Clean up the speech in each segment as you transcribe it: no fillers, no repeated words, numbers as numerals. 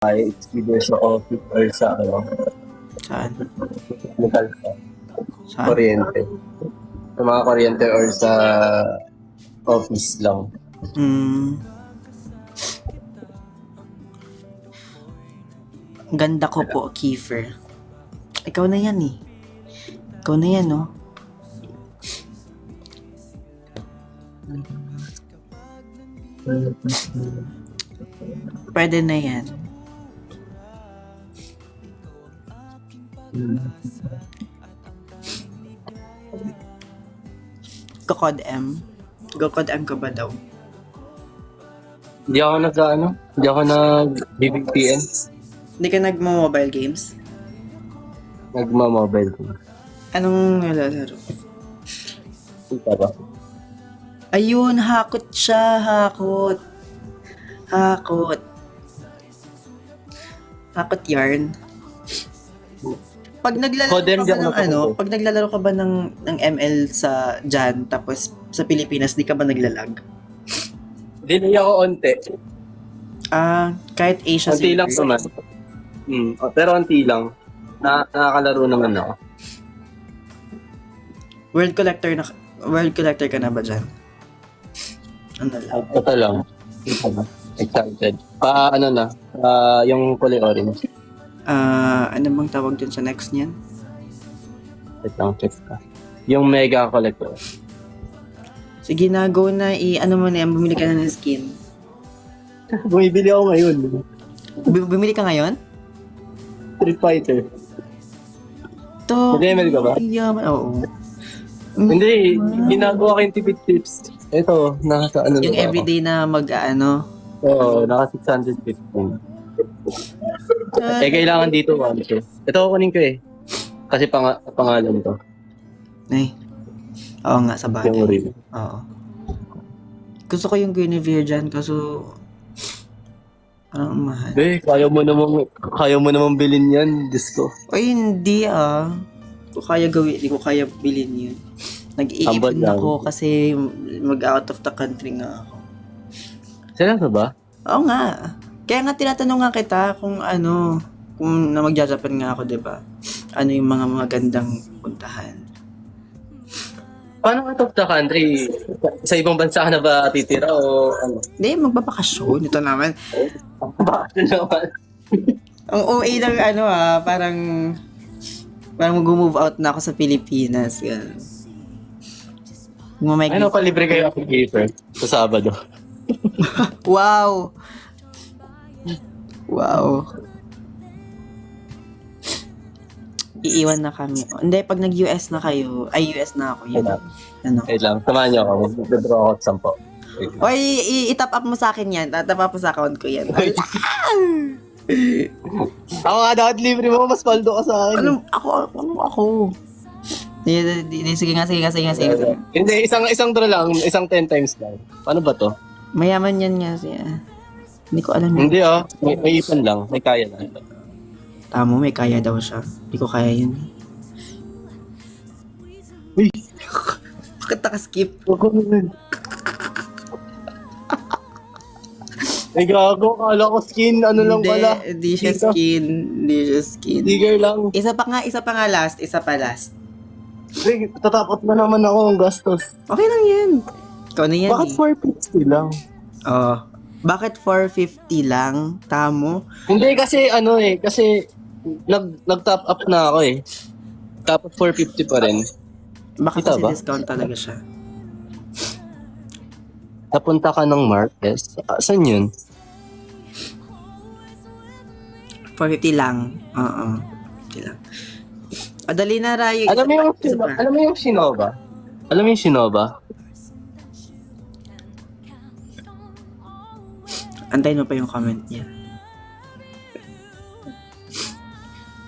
it's either sa office or sa Saan? local Saan? kuryente. Sa mga kuryente or sa office lang. Ganda ko po, Kiefer. Ikaw na yan eh. Ikaw na yan, no? Pwede na yan. Gokod M. Gokod M ka ba daw? Hindi ako hindi ako nag-BBPN. Hindi ka nagmo-mobile games? Nagma-mobile ko. Anong nilalaro? Ika ba? Ayun, hakot siya, hakot. Hakot. Hakot yarn. Pag naglalaro Kodem, ka di ba ako ng nakakot. pag naglalaro ka ba ng ML sa Jan, tapos sa Pilipinas, di ka ba naglalag? Hindi ako onte. Kahit Asia Onti lang server. naman. Pero onti lang. Nakakalaro naman ako. World collector ka na ba dyan? Ano lang? Ito lang. Excited. Yung kulay orange. Ano bang tawag dun sa next niyan? Wait lang, check ka. Yung mega collector. Sige na, go na. Ano mo na yan, bumili ka na ng skin. Bumibili ako ngayon. Bumili ka ngayon? Street Fighter. To. Nag-ML ka ba? Yaman, oo. Hindi, ginagawa ko yung tipid tips. Ito, nasa ano Yung na ba ako? everyday na Oo, naka 615. Kailangan dito 1, 2. Ito kunin ko eh. Kasi pangalan to. Ay. Oo nga, sa Yung bagay. real. Oo. Gusto ko yung Guinevere dyan, kaso parang mahal. Kaya mo namang bilhin yan, Diyos ko. Ay, hindi Hindi ko kaya bilhin yun. Nag-iipon Tambad lang. ako kasi mag-out of the country nga ako. Seryoso ba? Oo nga. Kaya nga tinatanong nga kita kung kung magja-Japan nga ako, 'di ba? Ano yung mga magandang puntahan? Paano out of the country? Sa ibang bansa ka na ba titira o ano? Hindi, magbabakasyon. Ito naman. Bakit naman? Ang OA ng parang mag-move out na ako sa Pilipinas. Ganun. Ano pa libre kayo ako giver sa Sabado? Wow! Wow. Iiwan na kami. Hindi, pag nag-US na kayo, US na ako. Yun. Wait lang, samahan niyo ako. Mag-draw ako at 10. Oy, i-top up mo sa akin yan. Top up mo sa account ko yan. Ako nga dapat libre mo, mas paldo ka sa akin. Anong ako? Sige nga. Hindi, isang draw lang, isang 10 times lang. Paano ba to? Mayaman yan nga siya. Hindi ko alam yun. Hindi may ipan lang, may kaya na. Tamo, may kaya daw siya. Hindi ko kaya yun. Uy! Bakit naka-skip? Ay gago, kala ko skin, ano lang pala. Hindi siya skin. Digger lang. Isa pa nga last. Ay, tatapot na naman ako ang gastos. Okay lang yan. Ikaw na yan. Bakit 450 lang? Bakit 450 lang? Tamo? Hindi kasi kasi nag-top up na ako eh. Tapos 450 pa rin. Baka Kita kasi ba? discount talaga siya. Napunta ka ng Marquez. Saan yun? 450 lang. Oo. 450 lang. Dali na, Rayo. Alam mo yung Shinoba? Alam mo yung Shinoba? Antayin mo pa yung comment niya.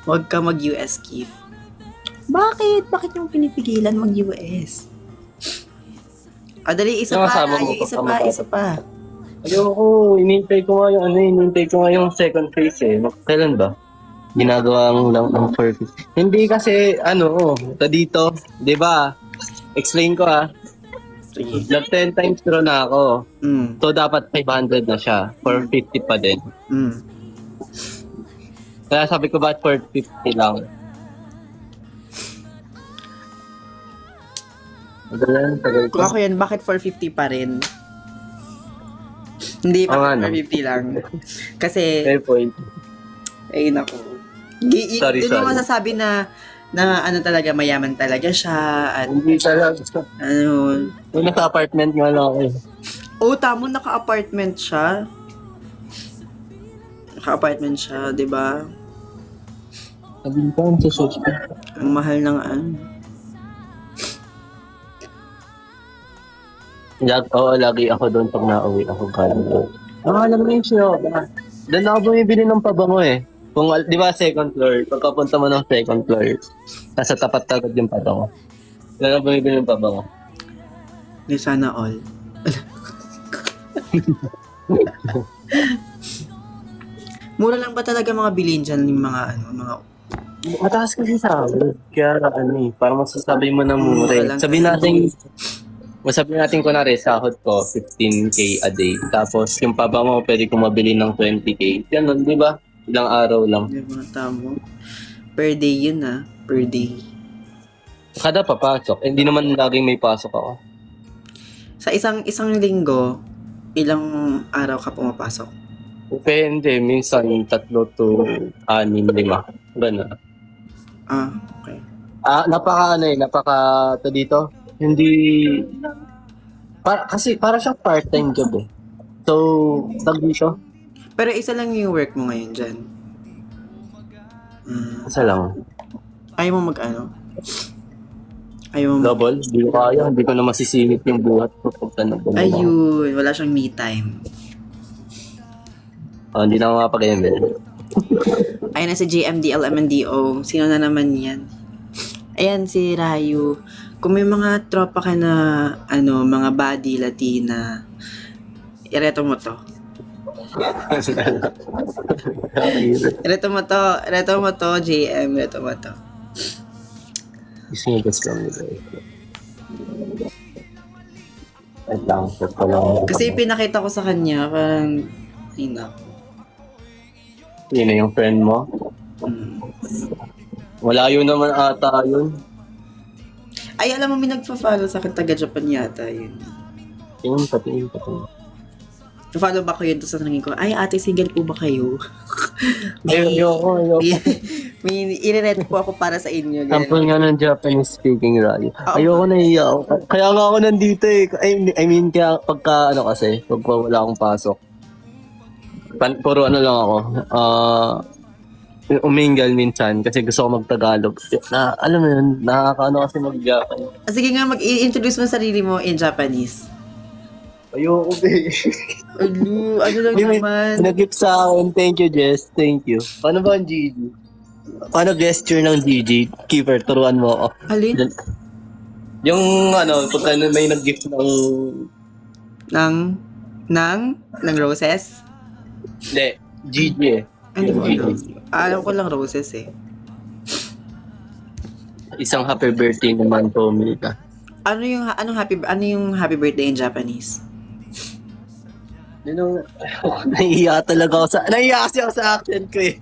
Huwag ka mag-US, Keith. Bakit? Bakit yung pinipigilan mag-US? Dali, isa Yung pa. kasama mo, Isa pa. Ayoko, inintay ko nga yung second phase eh. Kailan ba? Ginagawa lang ng 450. Hindi kasi, dito, di ba? Explain ko Sige. Nag 10 times draw na ako. Mm. So, dapat 500 na siya. 450 pa din. Mm. Kaya sabi ko ba't 450 lang? Tagal Kung ako yan, bakit 450 pa rin? Hindi, Oo nga, bakit no? 450 lang? Kasi, Fair point. ay nako. Sorry, Doon mo sorry. masasabi na ano talaga, mayaman talaga siya. At Hindi talaga. ano, Yung nasa apartment nga lang ako eh. tamo, naka-apartment siya. Naka-apartment siya, di ba? Sabi ko, ang susunod. Ang mahal ng ano. Oo, lagi ako doon pag nauwi ako galing doon. Alam mo yung siya. Doon ako bumibili ng pabango eh. Kung, di ba, second floor, pagkapunta mo ng second floor, nasa tapat agad yung pabango. Doon ako bumibili ng pabango. Di sana all. Mura lang ba talaga mga bilhin dyan yung mga Mataas kasi sa amin. Kaya parang masasabi mo na mura eh. Wala lang Sabihin natin kunwari, sahod ko, 15K a day. Tapos yung pabango, pwede ko mabili ng 20K. Ganun, di ba? Ilang araw lang. Di ba, tamo? Per day yun per day. Kada papasok, hindi naman laging may pasok ako. Sa isang linggo, ilang araw ka pumapasok? Depende, minsan 3 to 6, 5. Ganun. Okay. Napaka to dito. Hindi, kasi para siyang part-time job eh. So, tag dito, Pero isa lang yung work mo ngayon dyan. isa lang. Ayaw mo Ayaw mo Double, hindi ko kaya, hindi ko na masisingit yung buhat ko pagka nagdala. Ayun, wala siyang me time. Hindi na ako makapag-email. Ayun na si JMDL MNDO. Sino na naman yan? Ayan si Rayu. Kung may mga tropa ka na mga body Latina, ireto mo to. Ireto mo to, JM. Ireto mo to. Isingit lang nila. Wait lang, check ko lang. Kasi pinakita ko sa kanya, parang, ay nako. Yun na yung friend mo. Wala yun naman ata yun. Ay, alam mo, may nagpa-follow sa akin, taga-Japan yata yun. Patingin. Follow ba ko yun sa tanongin ko, ay ate, single po ba kayo? Ayoko. May i-rent po ako para sa inyo. ganun. Sample nga ng Japanese speaking radio. Oo. Ayoko nahiya ako. Kaya nga ako nandito eh. I mean, kaya pagka kasi, pagka wala akong pasok. Puro lang ako. Umingal minsan kasi gusto ko mag-Tagalog. Alam mo yun, nakakaano kasi mag-Japan. Sige nga, mag-introduce mo sarili mo in Japanese. Ayoko be. Ano lang naman. Nag-gift sa akin. Thank you, Jess. Thank you. Paano ba ang Gigi? Paano gesture ng Gigi? Keeper, turuan mo ako. Alin? Yung pagka may nag-gift Ng roses? Hindi, Gigi eh. Hindi ko Gigi. alam. Alam ko lang roses eh. Isang happy birthday naman po, Milka. Anong happy birthday in Japanese? Nahiya talaga ako nahiya kasi ako sa accent ko eh.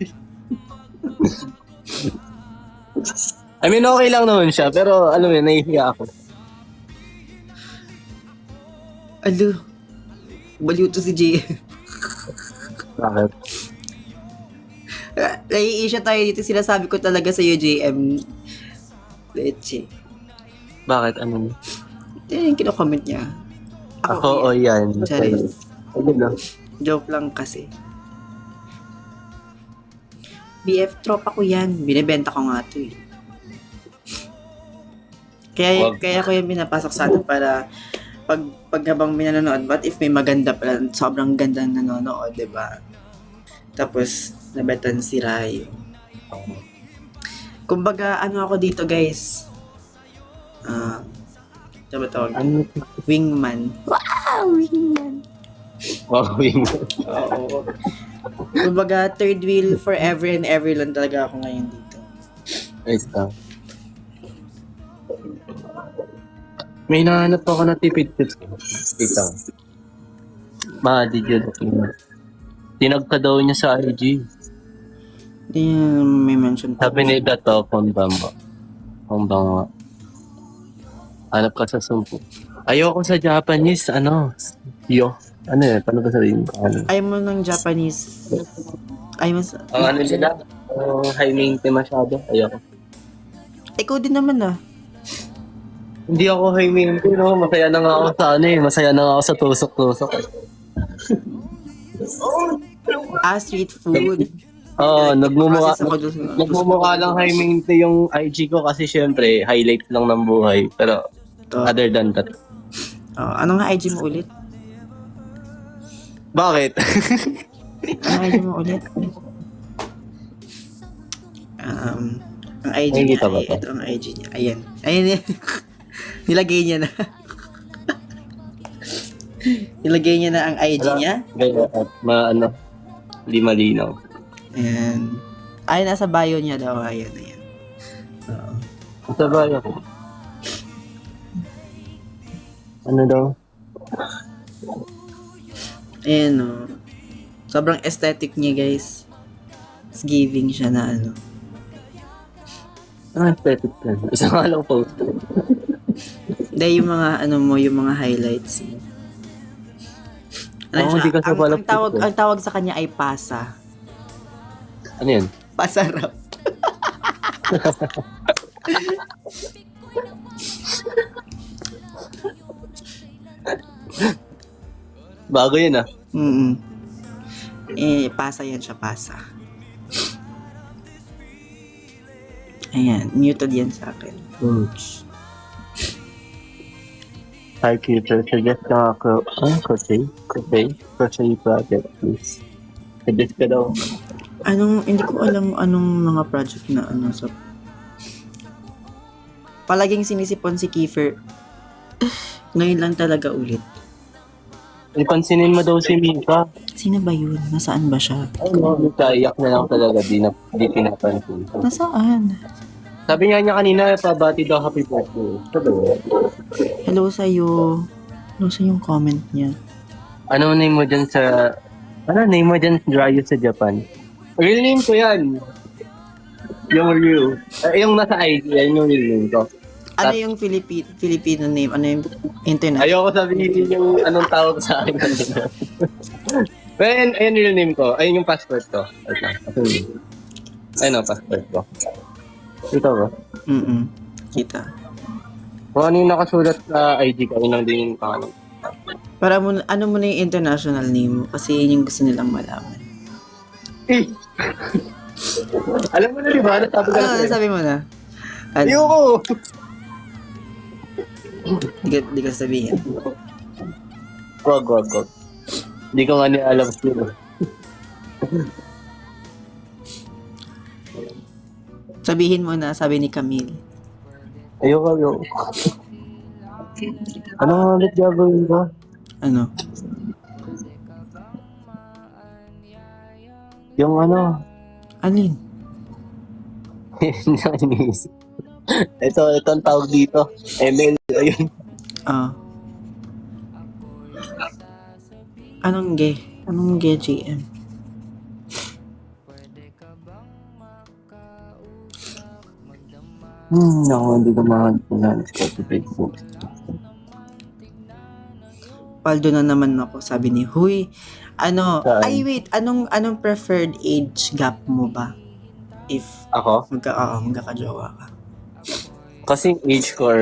I mean, okay lang naman siya, pero alam mo yun, nahihiya ako. Baliw to si JM. Bakit? Naiisya tayo dito, sinasabi ko talaga sa'yo, JM. Leche. Bakit? Ano? Yan yung kino-comment niya. Ako, yan. Charis. Ano lang? Joke lang kasi. BF, tropa ko yan. Binibenta ko nga ito eh. Kaya ko yung binapasok sa atin para pag habang may nanonood, but if may maganda pala, sobrang ganda nanonood, diba? Tapos, nabetan si Rayo. Kumbaga, ako dito, guys? Diba tawag? Ano? Wingman. Wow, wingman. Wow, Oo. Kumbaga, third wheel forever and ever lang talaga ako ngayon dito. Nice lang. May nahanap ako na tipid tips. Wait lang. Did you look in? Tinag ka daw niya sa IG. Hindi niya may mention pa. Sabi nila to, Konbango. Konbango. Hanap ka sa sumpo. Ayoko sa Japanese, yo. Ano yun? Paano ba sabihin ko? Ano? Ayaw mo ng Japanese. Ayaw mo sa... Ang ano nila, high maintenance masyado. Ayoko. Ikaw din naman ah. Hindi ako high maintenance, no? Masaya na nga ako sa masaya na nga ako sa tusok-tusok. Street food. Oo, nagmumukha, Process ako dun. nagmumukha lang high maintenance yung IG ko kasi syempre, highlight lang ng buhay. Pero, To. other than that. Ano nga IG mo ulit? Bakit? Ano IG mo ulit? Ang IG Ay, niya kita ba ay, to? ito ang IG niya. Ayan. Ayan yan. Nilagay niya na. Nilagay niya na ang IG niya. Gaya at di malinaw. Ayan. Ay, nasa bio niya daw. Ayan, ayan. Oo. Ito ba yun? Ano daw? Ayan, oh. Sobrang aesthetic niya, guys. It's giving siya na ano. Ang aesthetic ka. Isang nga lang post. Dahil yung mga, yung mga highlights mo. Oo, di ka sa pala ang tawag sa kanya ay pasa. Ano yun? Pasarap. Bago yun Mm. Pasa yan siya, pasa. Ayan, muted yan sa akin. Hi, Peter. Suggest ka ako. Crochet? Crochet project, please. Suggest ka daw. Hindi ko alam anong mga project na sa... Palaging sinisipon si Kiefer. Ngayon lang talaga ulit. Ipansinin mo daw si Mika. Sino ba yun? Nasaan ba siya? Mika, iyak na lang talaga. Di pinapansin. Nasaan? Sabi nga niya kanina, pabati daw happy birthday. Sabi mo? Hello sa'yo. Hello sa yung comment niya. Ano name mo dyan sa... Ano name mo dyan Ryu sa Japan? Real name ko yan. Yung Ryu. Yung nasa ID, yan yung real name ko. Ano yung Filipino name? Ano yung internet? Ayoko sabihin yung anong tawag sa akin kanina. Pero ayun real name ko. Ayun yung passport ko. Ayun ang passport ko. Ito ba? Kita. Kung ano yung nakasulat sa ID ko, yun ang din yung pangalan. Para mo, ano mo na yung international name mo? Kasi yun yung gusto nilang malaman. Alam mo na di ba? Ano sabi mo na? Ayoko! Di ka sabihin. Wag. Hindi ko nga niya alam sino. Sabihin mo na, sabi ni Camille. Ayoko. Ano nga ulit gagawin ko? Ano? Yung Alin? Hindi ako iniisip. Ito ang tawag dito. ML, ayun. Anong gay? Anong gay GM? Hindi ko mahanap ko sa Facebook. Paldo na naman ako, sabi ni Huy. Saan? Wait, anong preferred age gap mo ba? If Ako? magkakajowa ka. Kasi age ko or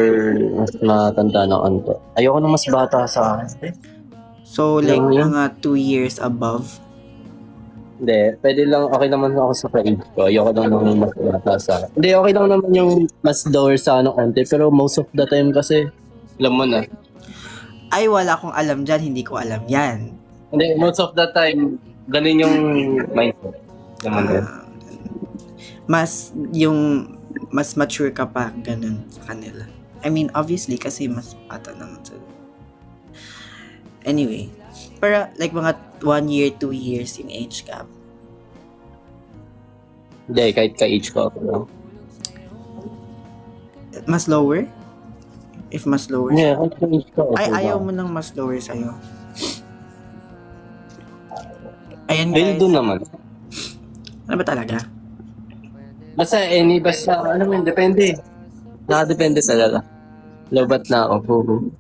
mas matanda na kanto. Ayoko na mas bata sa akin. So, like, Yung- mga 2 years above. Hindi, pwede lang, okay naman ako sa age ko. Ayoko lang naman mas bata sa akin. Hindi, okay lang naman yung mas lower sa konti. Pero most of the time kasi, alam mo na. Ay, wala akong alam dyan, hindi ko alam yan. Hindi, most of the time, ganun yung mindset. Naman yun. Mas mature ka pa, ganun sa kanila. I mean, obviously, kasi mas bata naman sila. Anyway, pero like mga 1 year, 2 years yung age gap. Hindi, kahit ka-age ko. No? Mas lower? If mas lower? Hindi, kahit ka-age ko. Ay, ayaw mo nang mas lower sa'yo. Ayan Dahil guys. doon naman. Ano ba talaga? Basta, ano mo yun, depende. Nakadepende talaga. Lobat na ako, pugo.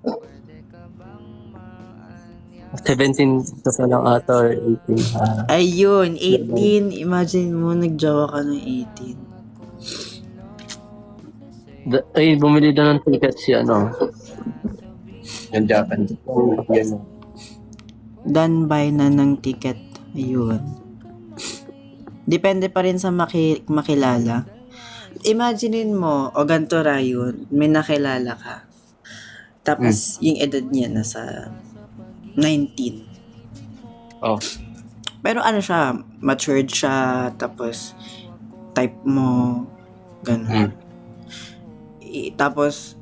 17 to pa lang ata or 18. Ayun, 18. Imagine mo, nagjawa ka ng 18. Ay, bumili daw ng ticket si ano. Yung Japan. Yan. Done by na ng ticket. Ayun. Depende pa rin sa makilala. Imaginein mo, o ganito Rayon, may nakilala ka. Tapos, yung edad niya nasa 19. Oh. Pero ano siya, matured siya, tapos type mo, gano'n. Tapos,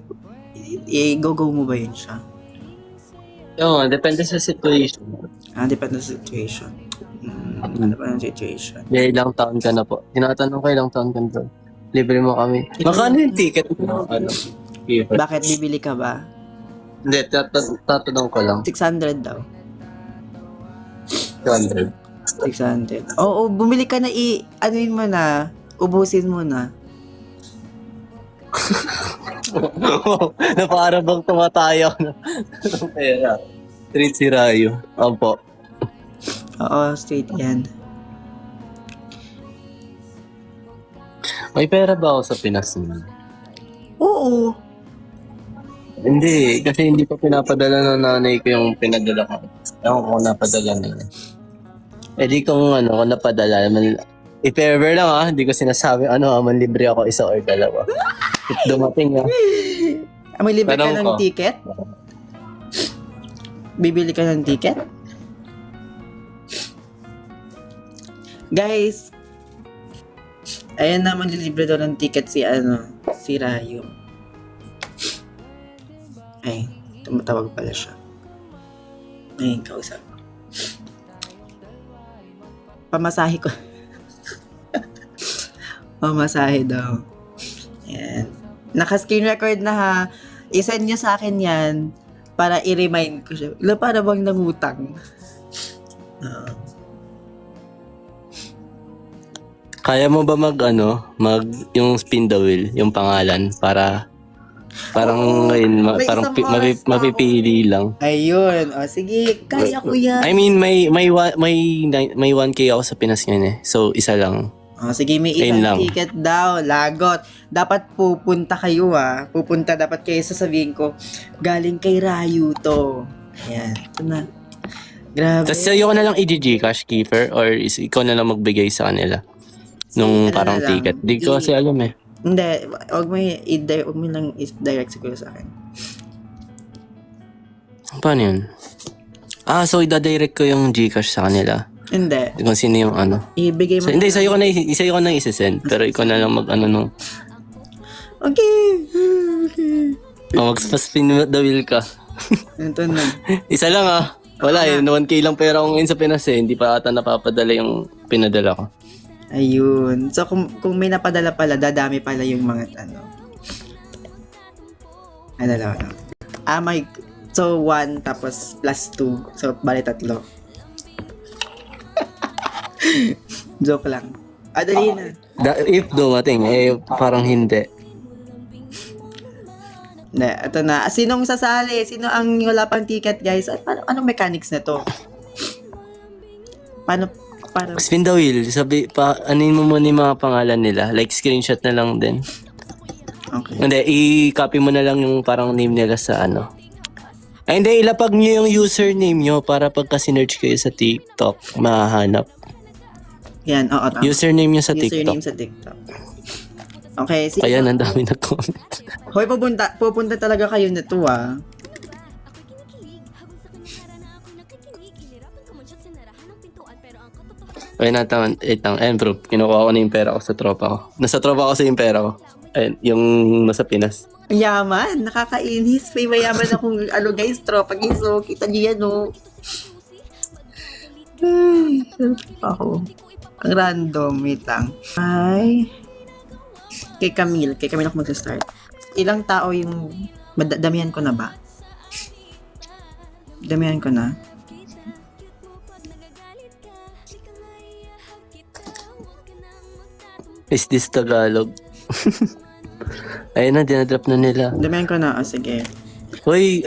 i-go-go mo ba yun siya? Oo, depende sa situation. Depende sa situation. Depende sa situation. Ilang taon ka na po? Tinatanong ko ilang taon ka na po. Libre mo kami. Magkano yung ticket mo? Ano? Bakit bibili ka ba? Hindi, tatanong ko lang. 600 daw. 200. 600. Oo, bumili ka na anuin mo na, ubusin mo na. Na para bang tumatayo ng pera. Treat si Rayo. Opo. Oo, straight yan. May pera ba ako sa Pinas naman? Oo. Hindi, kasi hindi pa pinapadala ng nanay ko yung pinadala ko. Ewan ko kung napadala na yun. Eh di kung kung napadala, if ever lang hindi ko sinasabi manlibre ako isa or dalawa. If dumating May libre ka Tanong ng ko. ticket? Bibili ka ng ticket? Guys, ayan na, manlilibre daw ng ticket si Rayo. Ay, tumatawag pala siya. Ay, kausap. Pamasahe ko. Pamasahe daw. Ayan. Naka-screen record na ha. I-send nyo sa akin yan para i-remind ko siya. Para bang nangutang. Kaya mo ba yung spin the wheel, yung pangalan, parang ngayon, may parang isang oras pa mapipili lang. Ayun. O, sige. Kaya ko yan. I mean, may 1K ako sa Pinas ngayon eh. So, isa lang. O, sige, may Ayun isang lang. ticket daw. Lagot. Dapat pupunta kayo Pupunta dapat kayo, sasabihin ko, galing kay Rayo to. Ayan. Ito na. Grabe. Tapos sa'yo ko na lang i-Gcash keeper or ikaw na lang magbigay sa kanila nung Ano parang na lang, ticket. Di ko kasi alam eh. Hindi. Huwag mo lang i-direct siguro sa akin. Paano yun? So ida-direct ko yung Gcash sa kanila. Hindi. Kung sino yung Ibigay mo. Hindi, sa'yo ko na isasend. Pero ikaw na lang nung... Okay. Okay. Mag-spin the wheel ka. Ito na. Isa lang Wala 1K lang pera ko ngayon sa Pinas eh. Hindi pa ata napapadala yung pinadala ko. Ayun. So, kung may napadala pala, dadami pala yung mga So, 1 tapos plus 2. So, bali 3. Joke lang. Dali na. If dumating, parang hindi. Hindi, ito na. Sinong sasali? Sino ang wala pang ticket, guys? Anong mechanics na to? Paano? Spin the wheel. Anin mo muna yung mga pangalan nila. Like, screenshot na lang din. Okay. Hindi, i-copy mo na lang yung parang name nila sa Ay, hindi, ilapag nyo yung username nyo para pagka sinerch kayo sa TikTok, mahahanap. Yan, oo. Tama. Username nyo sa Username TikTok. sa TikTok. Okay, Kaya nandami nag-comment. Hoy, pupunta talaga kayo na to Ay, natawan. Bro, kinukuha ko na yung pera ko sa tropa ko. Nasa tropa ko sa yung pera ko. Ayun, yung nasa Pinas. Yaman, nakakainis. May mayaman akong, guys, tropa guys, kita niyo yan, Ay, ako. Ang random, wait lang. Ay, kay Camille ako mag-start. Ilang tao yung, damihan ko na ba? Damihan ko na. Is this Tagalog? Ayun na, dinadrop na nila. Damihan ko na. Sige. Hoy,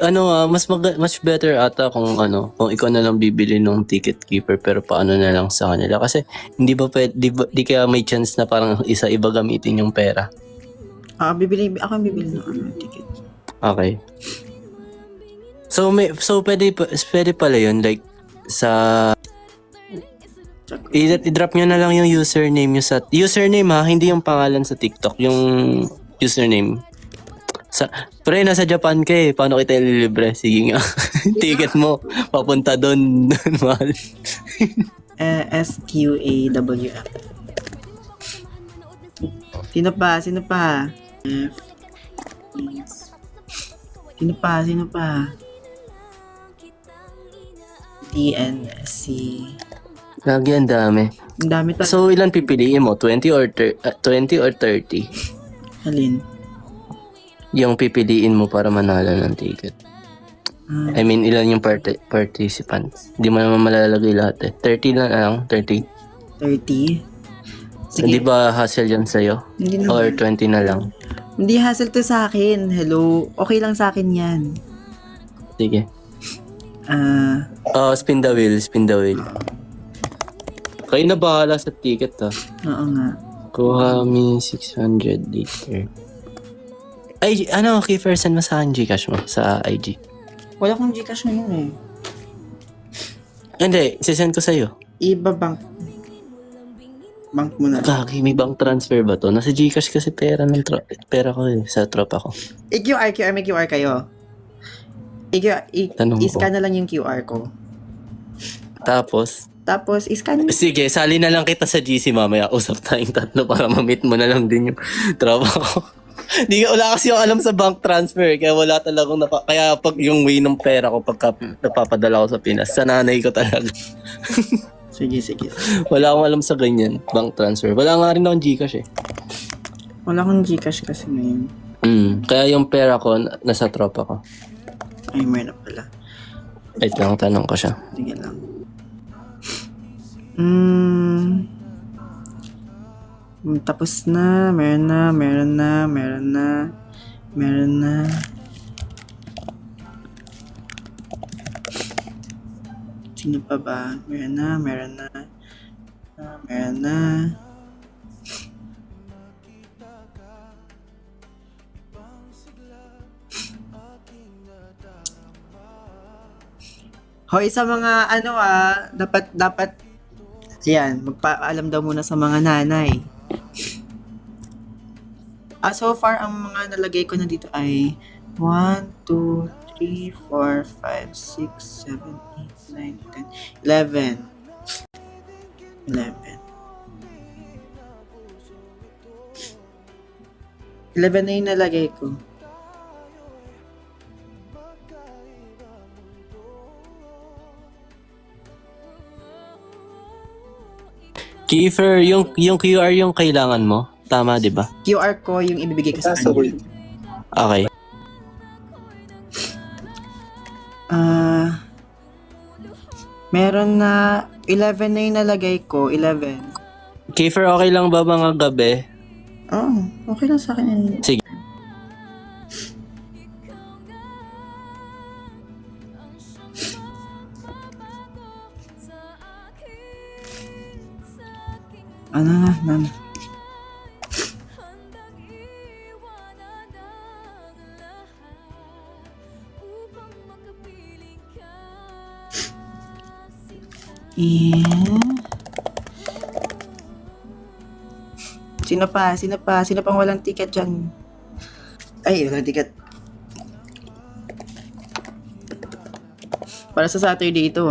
much better ata kung ikaw na lang bibili ng ticket keeper pero paano na lang sa kanila. Kasi hindi ba pwede, di kaya may chance na parang iba gamitin yung pera. Ako yung bibili ng ticket. Okay. So pwede pala yun like sa i-drop nyo na lang yung username nyo sa username ha, hindi yung pangalan sa TikTok, yung username. Pre, nasa Japan ka eh. Paano kita ililibre? Sige nga. Ticket mo. Papunta doon. Mahal. SQAWF. Sino pa? Sino pa? TNC. Lagi ang dami. Ang dami talaga. So, ilan pipiliin mo? 20 or 30? Halin? Yung pipiliin mo para manalo ng ticket. I mean, ilan yung participants? Hindi mo naman malalagay lahat eh. 30 lang. 30. 30? Sige. Hindi ba hassle yan sa'yo? Hindi Or naman. 20 na lang? Hindi hassle to sa akin. Hello? Okay lang sa akin yan. Sige. Spin the wheel. Kayo na bahala sa ticket ha. Oo nga. Kuha mi 600 liter. Ay, Kiefer, send mo sa akin Gcash mo sa IG. Wala kong Gcash ngayon eh. Hindi, sisend ko sa'yo. Iba bank mo na. Kaki, may bank transfer ba to? Nasa Gcash kasi pera ko eh, sa tropa ko. I-QR, may QR kayo. Tanong ko. I-scan na lang yung QR ko. Tapos, i-scan mo. sige, sali na lang kita sa GC mamaya. Usap tayong tatlo para ma-meet mo na lang din yung tropa ko. Wala kasi yung alam sa bank transfer. Kaya wala talagang kaya pag yung way ng pera ko pagka napapadala ko sa Pinas, sa nanay ko talaga. Sige. Wala akong alam sa ganyan, bank transfer. Wala nga rin akong Gcash eh. Wala akong Gcash kasi ngayon. Kaya yung pera ko nasa tropa ko. Ay, meron na pala. Wait lang, tanong ko siya. Sige lang. Tapos na. Meron na. Sino pa ba? Meron na. Hoy, sa mga dapat yan, magpaalam daw muna sa mga nanay. So far, ang mga nalagay ko na dito ay 1, 2, 3, 4, 5, 6, 7, 8, 9, 10, 11. 11 na yung nalagay ko. Kiefer, yung QR yung kailangan mo. Tama, di ba? QR ko yung ibibigay ko sa kanya. Okay. Meron na 11 na yung nalagay ko. 11. Kiefer, okay lang ba mga gabi? Okay lang sa akin. Sige. Na. Sino pang walang ticket dyan? Ay, walang ticket. Para sa Saturday ito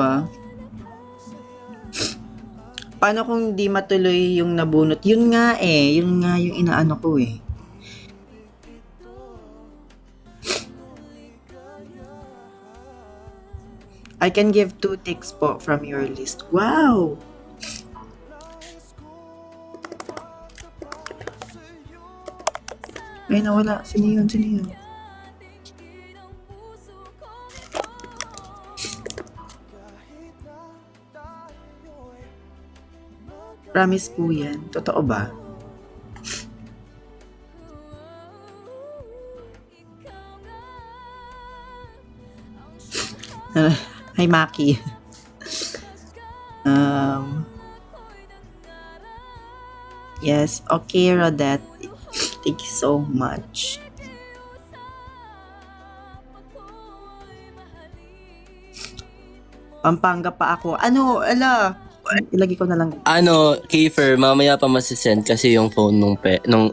Paano kung di matuloy yung nabunot? Yun nga yung inaano ko eh. I can give 2 ticks po from your list. Wow! Ay, nawala. Sino yun? Promise po yan. Totoo ba? Hi, Maki. Yes, okay, Rodette. Thank you so much. Pampanga pa ako. Ano, ilagay ko na lang. Ano, Kiefer, mamaya pa masisend kasi yung phone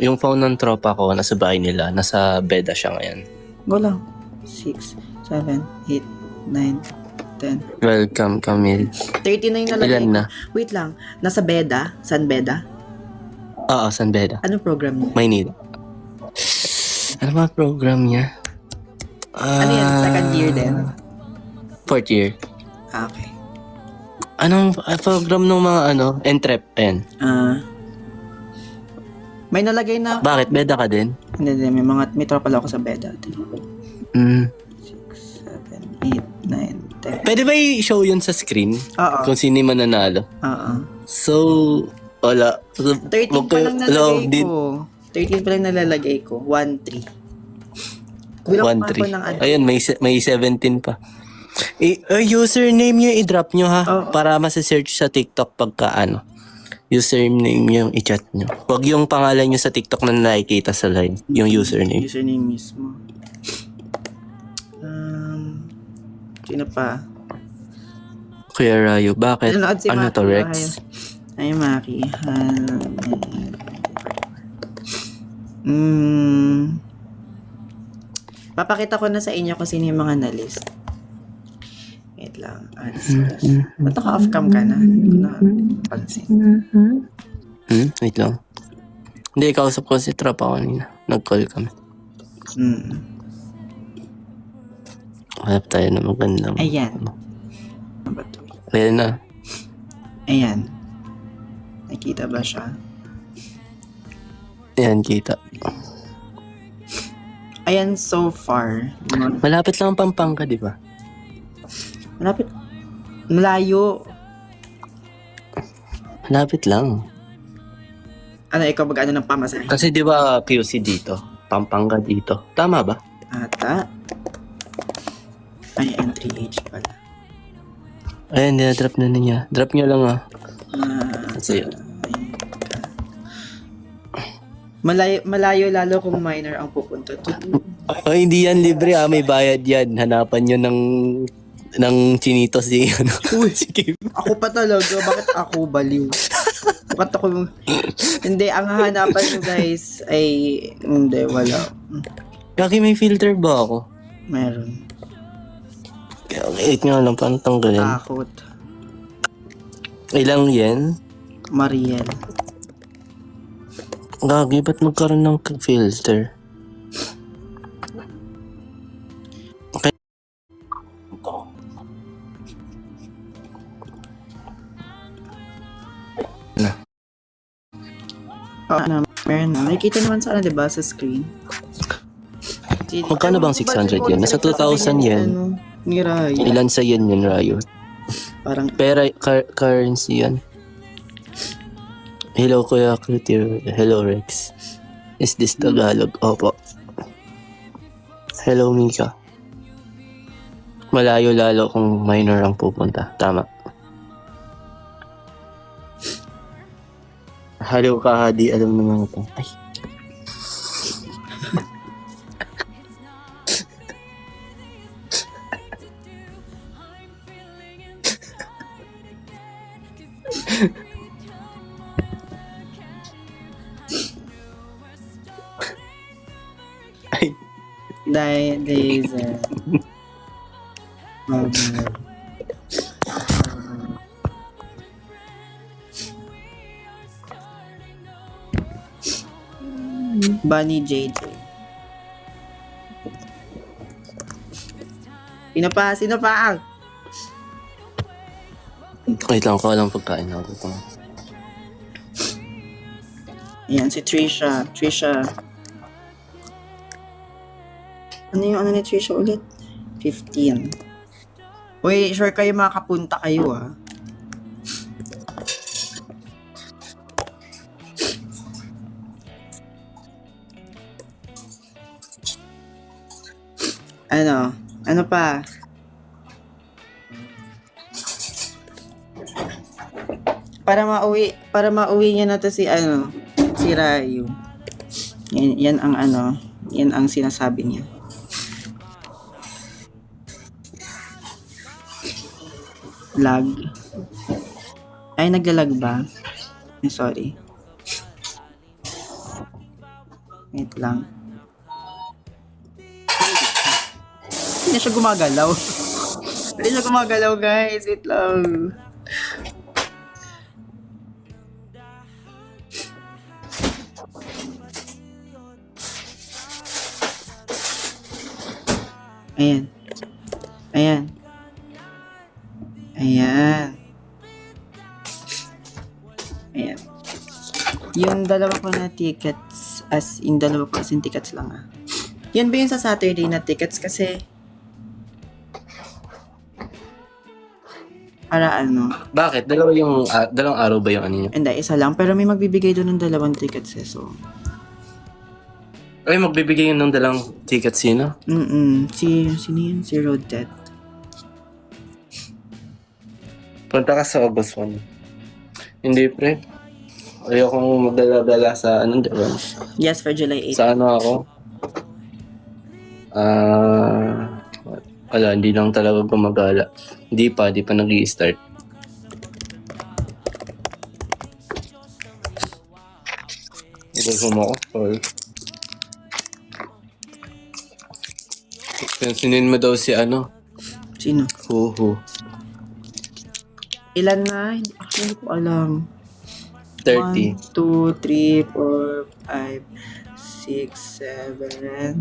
yung phone ng tropa ko nasa bahay nila, nasa beda siya ngayon. Go lang. 6, 7, 8, 9, 10. Welcome, Camille. 39 na lang. Ilan na? Wait lang. Nasa beda? San beda? Oo, San Beda. Anong program niya? Maynila. Ano ba program niya? Ano yan? Second year din? Fourth year. Okay. Anong program ng mga Entrep? Ayan. May nalagay na. Bakit? Beda ka din? Hindi. May tropa lang ako sa beda. 6, Mm. 7, 8, 9, 10. Pwede ba i-show yun sa screen? Oo. Kung sino yung mananalo? Oo. So, wala. 13 pa lang nalalagay ko. 13 pa lang nalalagay ko. 1-3. Bilang pa ako ng 1-3. Ayun, may 17 pa. Username nyo i-drop nyo ha. Oo. Para masisearch sa TikTok pagka username nyo yung i-chat nyo. Huwag yung pangalan nyo sa TikTok na nakikita sa live. Yung username. Username mismo. Sino pa? Kuya Rayo, bakit? Nanood si Ano Maki. to, Rex? Ay, Maki. Papakita ko na sa inyo kung sino yung mga na-list. Wait lang. Ba't naka-off-cam ka na? Hindi ko napansin. Wait lang. Hindi, kausap ko si tropa kanina. Nag-call kami. Hanap tayo na magandang. Ayan. Ano ba to? Ayan na. Ayan. Nakita ba siya? Ayan, kita. Ayan, so far. Malapit lang ang Pampanga, di ba? Malapit. Malayo. Malapit lang. Ano, ikaw mag-ano ng pamasahe? Kasi di ba PUC dito? Pampanga dito. Tama ba? Ata. Ay, N3H pala. Ayan, drop na niya. Drop nyo lang Kasi Malayo lalo kung minor ang pupunta. Ay, hindi yan libre may bayad yan. Hanapan nyo ng chinito si si Kim. Ako pa talaga. Bakit ako baliw? Bakit ako... Hindi, ang hahanapan nyo guys ay... Hindi, wala. Kaki, may filter ba ako? Meron. Okay, 8 nga lang. Paano tanggalin? Takot. Ilang yen? Mariel. Gagi, ba't magkaroon ng filter? Okay. Meron na. Nakikita naman sa diba? Sa screen. Magkano bang 600 yen? Nasa 2,000 yen. Ni Rayo. Ilan sa yen yun, Rayo? Parang... Pera, currency yan. Hello, Kuya Cutie. Hello, Rex. Is this Tagalog? Opo. Hello, Mika. Malayo lalo kung minor ang pupunta. Tama. Hello, Kahadi. Alam mo naman ito. Ay. Ay. Laser. Bunny JJ. Sino pa? Wait lang, ko lang pagkain ako ito. Yan, si Trisha. Ano yung ni Trisha ulit? 15. Uy, sure kayo makakapunta kayo Ano pa? para mauwi niya na to si si Rayu. Yan ang yan ang sinasabi niya. Lag. Ay, naglalag ba? Ay, sorry. Wait lang. Hindi na siya gumagalaw. Hindi siya gumagalaw, guys. Wait lang. Ayan. Ayan. Ayan. Ayan. Yung dalawa ko na tickets, as in dalawa ko as in tickets lang Yan ba yung sa Saturday na tickets? Kasi, para Bakit? Dalawang araw ba yung ano niya? hindi, isa lang. Pero may magbibigay doon ng dalawang tickets so. Ay, magbibigay yun ng dalawang tickets sino? Sino yun? Si Rodet. Punta ka sa August 1. Hindi, pre. Ayokong magdala-dala sa diba? Yes, for July 8. Sa ako? Wala, hindi lang talaga gumagala. Hindi pa nag-i-start. Ito mo ako, sorry. Pensinin mo daw si Sino? Huhu. Ilan na? Hindi ko alam. 30. 1, 2, 3, 4, 5, 6, 7,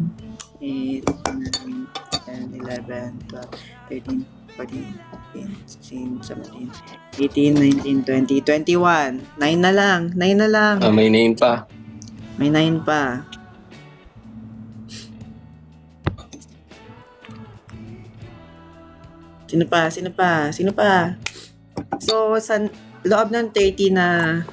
8, 9, 10, 11, 12, 13, 14, 15, 16, 17, 18, 19, 20, 21. 9 na lang. 9 na lang. May name pa. May 9 pa. Sino pa? So, sa loob ng 30 na...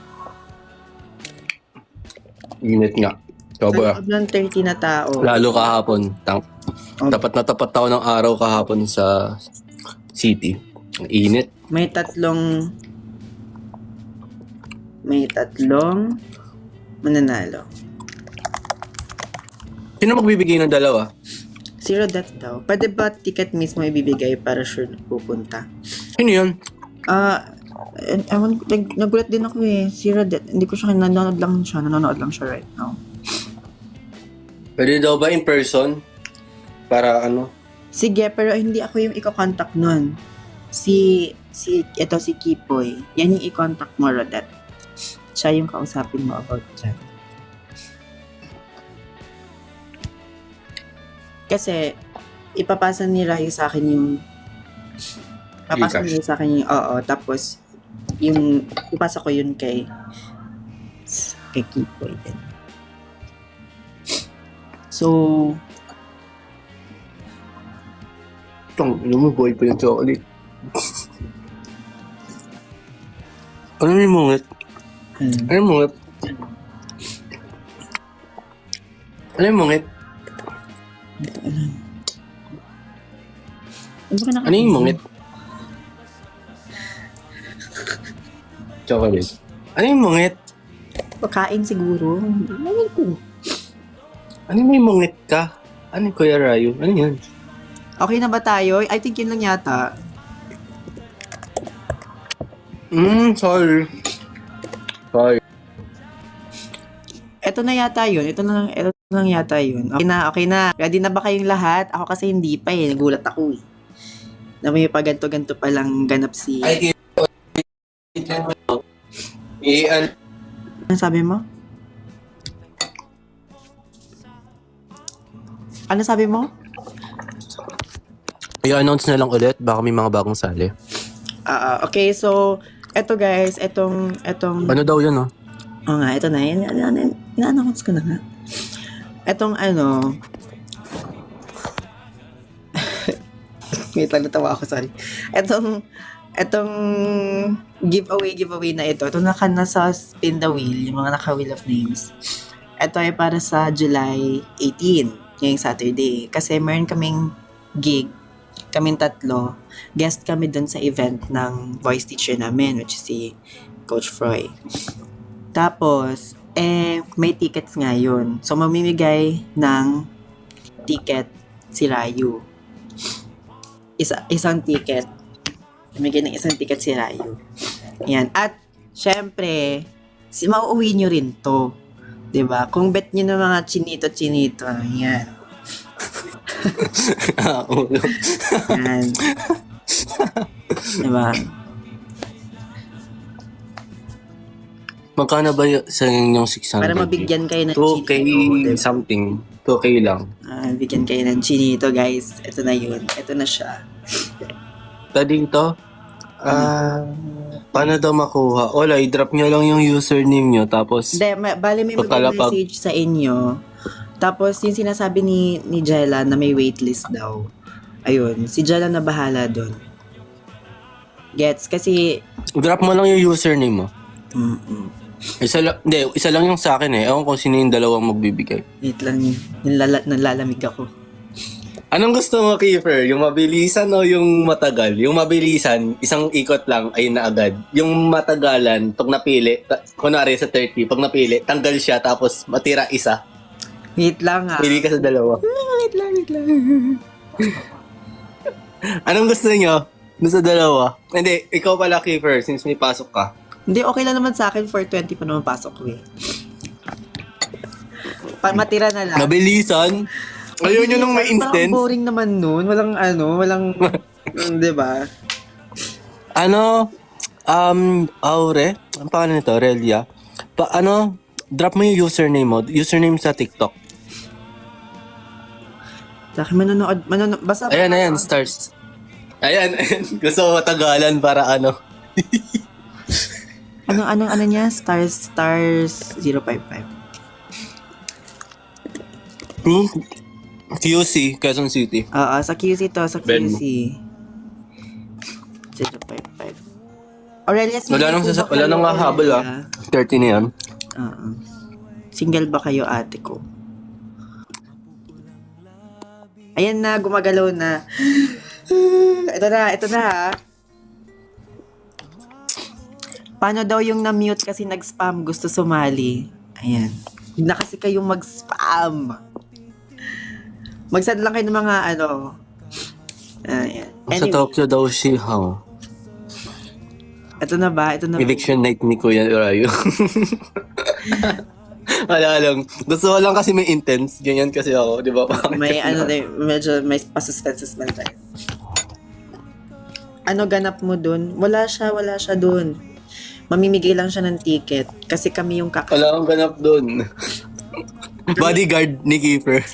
Unit nga. Sa Sobra. loob ng 30 na tao. Lalo kahapon. Tapat na tapat ako ng araw kahapon sa city. Ang init. May tatlong mananalo. Sino magbibigay ng dalawa? Si Rodet daw. Pwede ba ticket mismo ibibigay para sure na pupunta? Sino yun? Ewan ko, nagulat din ako si Rodet. Hindi ko siya nanonood lang siya right now. Pwede daw ba in person? Para Sige, pero hindi ako yung i-contact nun. Si Kipoy. Yan yung i-contact mo, Rodet. Siya yung kausapin mo about dyan. Kasi, ipapasa ni Rayo sa akin yung tapos yung ipasa ko yun kay Kipoy din. So, mo boy pa yung chocolate. Ano yung mungit? Ano yung mungit? Ano yung mungit? Ano yung mungit? Chocolate. Ano yung mungit? pagkain siguro. Ano ko? Ano may mungit ka? Ano yung Kuya Rayo? Ano yun? Okay na ba tayo? I think yun lang yata. Sorry. Sorry. Ito na yata yun. Ito na lang yata yun. Okay na. Ready na ba kayong lahat? Ako kasi hindi pa Nagulat ako na may paganto-ganto palang ganap si... Ano sabi mo? Ano sabi mo? I-announce na lang ulit. Baka may mga bagong sali. Okay, so... Eto guys, etong... Ano daw yun, no? Oo nga, ito na. Ina-announce ko na nga. Etong Wait lang, natawa ako, sorry. Etong giveaway na ito. Ito nasa spin the wheel, yung mga naka-wheel of names. Ito ay para sa July 18, ngayong Saturday. Kasi meron kaming gig, kaming tatlo. Guest kami dun sa event ng voice teacher namin, which is si Coach Froy. Tapos, may tickets nga yun. So, mamimigay ng ticket si Rayu. Isang ticket. Mamimigay ng isang ticket si Rayu. Ayan. At, syempre, mauuwi nyo rin to. 'Di ba? Kung bet nyo ng mga chinito, ayan. Ayan. 'Di ba? Magkano ba sa inyong 600? Para mabigyan kayo ng 2K chinito. something. 2K lang. Bigyan kayo ng chinito, guys. Ito na yun. Ito na siya. Dito, paano daw makuha? Wala, i-drop nyo lang yung username nyo, tapos Hindi, bali may pagkalapag- mag-message sa inyo. Tapos yung sinasabi ni Jella na may waitlist daw. Ayun, si Jella na bahala doon. Gets? Kasi, drop mo lang yung username mo. mm Isa lang yung sa akin eh. Ewan ko sino yung dalawang magbibigay. wait lang, nalalamig ako. Anong gusto mo, Kiefer? Yung mabilisan o yung matagal? Yung mabilisan, isang ikot lang, ayun na agad. Yung matagalan, pag napili, kunwari sa 30, pag napili, tanggal siya, tapos matira isa. Wait lang ha. Pili ka sa dalawa. Wait lang. Anong gusto nyo? Doon sa dalawa? Hindi, ikaw pala, Kiefer, since may pasok ka. Hindi, okay lang naman sa akin. 420 pa naman pasok ko eh. Matira na lang. Mabilisan? Ayun yun nung may Parang instance. boring naman nun. Walang, di ba? Aure? Ang pangalan nito, Relia. Drop mo yung username mo. Username sa TikTok. Sa akin, manonood, basta. Ayan, stars. Ayan. Gusto mo matagalan para ano. Ano niya? Stars 055. QC, Quezon City. Oo, sa QC to, sa Ben mo. QC. 055. Aurelius, Wala nang hahabol ah. 30 na yan. Oo. Single ba kayo, ate ko? Ayan na, gumagalaw na. Ito na ha. Paano daw yung na-mute kasi nag-spam, gusto sumali? Ayan. Huwag na kasi kayong mag-spam. Mag-send lang kayo ng mga Ayan. Sa Tokyo daw si Hao. Ito na ba? Eviction night ni Kuya Rayo. Wala lang. Gusto ko lang kasi may intense. Ganyan kasi ako, di ba? May medyo may pasuspenses man tayo. Ano ganap mo dun? Wala siya dun. Mamimigay lang siya ng ticket kasi kami yung Wala akong ganap doon. Bodyguard ni Kiefer.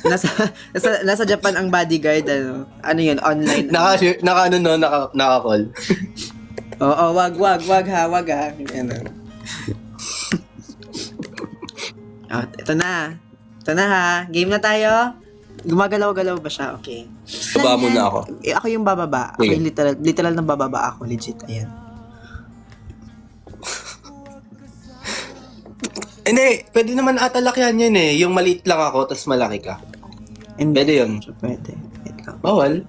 Nasa Japan ang bodyguard, ano yun, online. Naka-call. Oo, wag ha. Ano. Ito na ha. Game na tayo. Gumagalaw-galaw ba siya? Okay. Baba mo na ako. Ako yung bababa. Ako yung literal na bababa ako. Legit, ayan. Hindi, pwede naman atalakyan yun eh. Yung maliit lang ako, tapos malaki ka. Hindi. Pwede yun. Pwede. Wait lang. Bawal.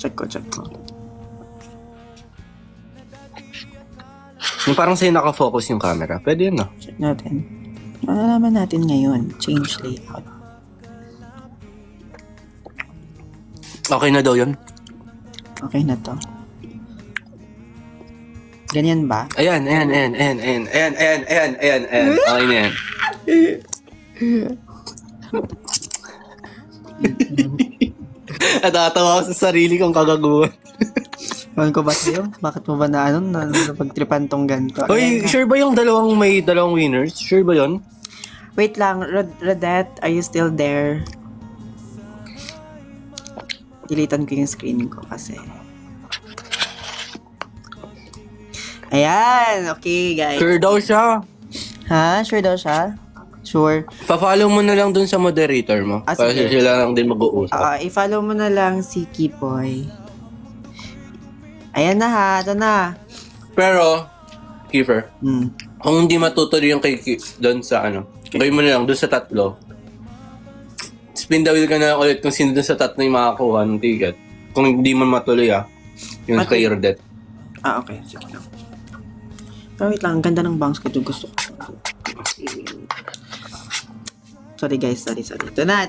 Check ko. Yung parang sa'yo nakafocus yung camera. Pwede yun no? Check natin. Malalaman natin ngayon. Change layout. Okay na daw yun. Okay na to. Ganyan ba? Ayan. Okay na yan. Natatawa ako sa sarili kong kagaguhan. Ewan ko ba sa'yo? Bakit mo ba na napagtripan tong ganito? Hoy, sure ba yung may dalawang winners? Sure ba yun? Wait lang, Rodette, are you still there? Dilitan ko yung screen ko kasi. Ayan, okay guys. Sure daw siya. Ha? Sure daw siya? Sure. Pa-follow mo na lang dun sa moderator mo. Para Sige. sila lang din mag-uusap. I-follow mo na lang si Kipoy. Ayan na ha, ito na. Pero, Kiefer, kung hindi matutuloy yung doon sa gawin mo na lang doon sa tatlo. Spin the wheel ka na ulit kung sino doon sa tatlo yung makakuha ng ticket. Kung hindi mo matuloy yung kay Rodette. Okay. Sige lang. Pero wait lang, ang ganda ng bangs ko. Ito gusto ko. Sorry guys, sorry. Ito na.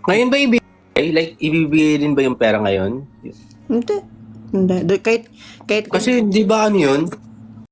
Ngayon ba ibibigay? Like, ibibigay din ba yung pera ngayon? Hindi. Kahit Kasi, di ba ano yun?